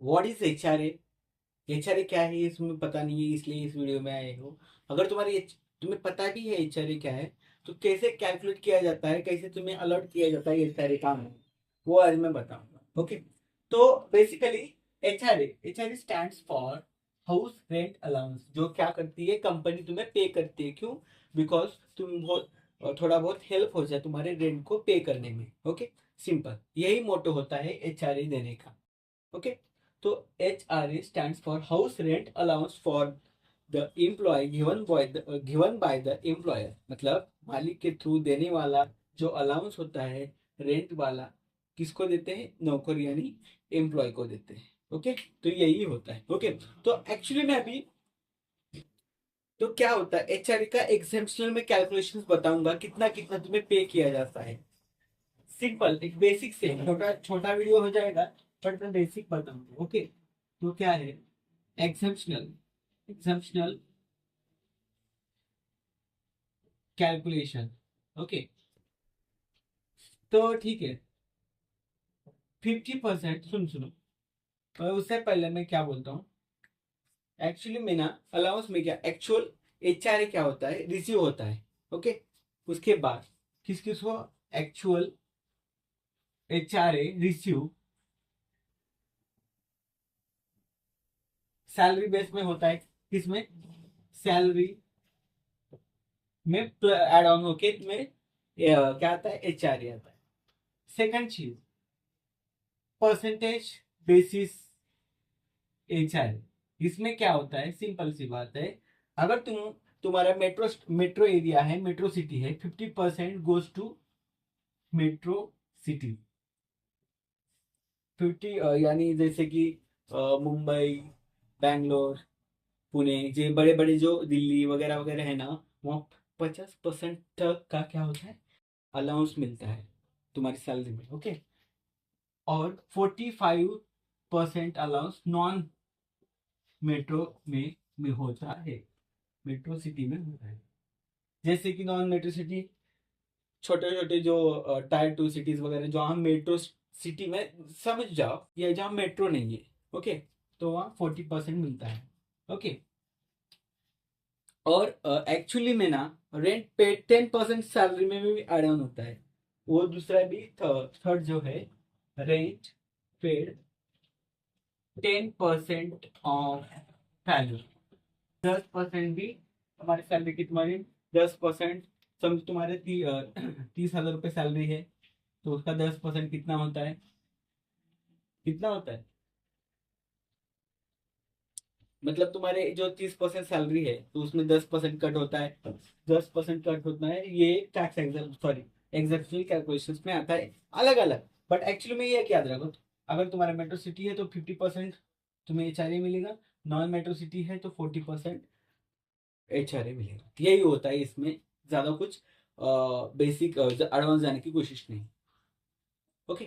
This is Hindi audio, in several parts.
What is HRA. एचआरए क्या है ये तुम्हें पता नहीं है, इसलिए इस वीडियो में आए हो। अगर तुम्हें पता भी है एचआरए क्या है, तो कैसे कैलकुलेट किया जाता है, कैसे तुम्हें अलर्ट किया जाता है एचआरए काम है, वो आज मैं बताऊंगा। ओके। तो basically HRA stands for house rent allowance. जो क्या करती है, कंपनी तुम्हें पे करती है। क्यों? बिकॉज तुम बहुत थोड़ा बहुत हेल्प हो जाए तुम्हारे रेंट को पे करने में। ओके। सिंपल यही मोटो होता है एचआरए देने का। ओके। तो H R A stand for house rent allowance for the employee given by the employer. मतलब मालिक के थ्रू देने वाला जो अलाउंस होता है, रेंट वाला, किसको देते हैं? नौकर यानी एम्प्लॉय को देते हैं। ओके। तो यही होता है। ओके। तो एक्चुअली में अभी तो क्या होता है, एचआरए का एग्जाम्पल में कैलकुलेशंस बताऊंगा, कितना कितना तुम्हें पे किया जाता है। सिंपल एक बेसिक से, छोटा छोटा वीडियो हो जाएगा, बट मैं बेसिक बताऊंगा। ओके। तो क्या है एग्जाम्पशनल एग्जाम्पशनल कैलकुलेशन। ओके। तो ठीक है, 50%। सुन सुनो, और उससे पहले मैं क्या बोलता हूँ, एक्चुअली में ना अलाउंस में क्या एक्चुअल एचआरए क्या होता है, रिसीव होता है। ओके। उसके बाद किस किस को actual HRA receive salary base में होता है। किसमें? सैलरी में एड ऑन होके तुम्हें क्या आता है, एचआरए आता है। सेकंड चीज, परसेंटेज बेसिस एचआरए। इसमें क्या होता है, सिंपल सी बात है, अगर तुम्हारा मेट्रो मेट्रो एरिया है, मेट्रो सिटी है, 50% गोज टू मेट्रो सिटी। 50 यानी जैसे कि मुंबई, बैंगलोर, पुणे, जो बड़े बड़े जो दिल्ली वगैरह वगैरह है ना, वहाँ 50% तक का क्या होता है, अलाउंस मिलता है तुम्हारी सैलरी में। ओके। और 45% अलाउंस नॉन मेट्रो में होता है, मेट्रो सिटी में होता है। जैसे कि नॉन मेट्रो सिटी, छोटे छोटे जो टायर टू सिटीज वगैरह, जो हम मेट्रो सिटी में समझ जाओ, या जहाँ मेट्रो नहीं है। ओके। तो वहाँ 40% मिलता है। ओके। और एक्चुअली में ना रेंट पे 10% सैलरी में भी एड ऑन होता है। वो दूसरा भी थर्ड जो है, रेंट पेड 10% ऑफ सैलरी। 10% भी हमारी सैलरी की, तुम्हारी 10%, समझ तुम्हारे 30,000 रुपये सैलरी है, तो उसका 10% कितना होता है, कितना होता है? मतलब तुम्हारे जो 30% सैलरी है, तो उसमें 10% कट होता है। 10% कट होता है, ये टैक्स एग्जाम सॉरी एग्जेप्शनल कैलकुलेशन में आता है, अलग अलग। बट एक्चुअली में ये याद रखो, अगर तुम्हारा मेट्रो सिटी है तो 50% तुम्हें एचआरए मिलेगा, नॉन मेट्रो सिटी है तो 40% एचआरए मिलेगा। यही होता है इसमें, ज्यादा कुछ बेसिक एडवांस जाने की कोशिश नहीं। ओके।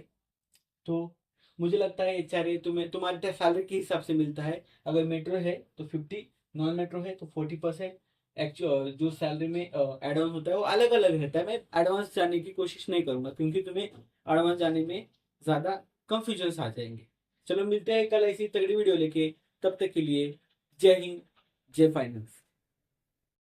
तो मुझे लगता है एचआरए तुम्हें तुम्हारे सैलरी के हिसाब से मिलता है। अगर मेट्रो है तो 50, नॉन मेट्रो है तो 40%। एक्चुअल जो सैलरी में एड ऑन होता है वो अलग अलग रहता है। मैं एडवांस जाने की कोशिश नहीं करूंगा, क्योंकि तुम्हें एडवांस जाने में ज्यादा कंफ्यूजन आ जाएंगे। चलो मिलते हैं कल ऐसी तगड़ी वीडियो लेके, तब तक के लिए जय हिंद, जय फाइनेंस।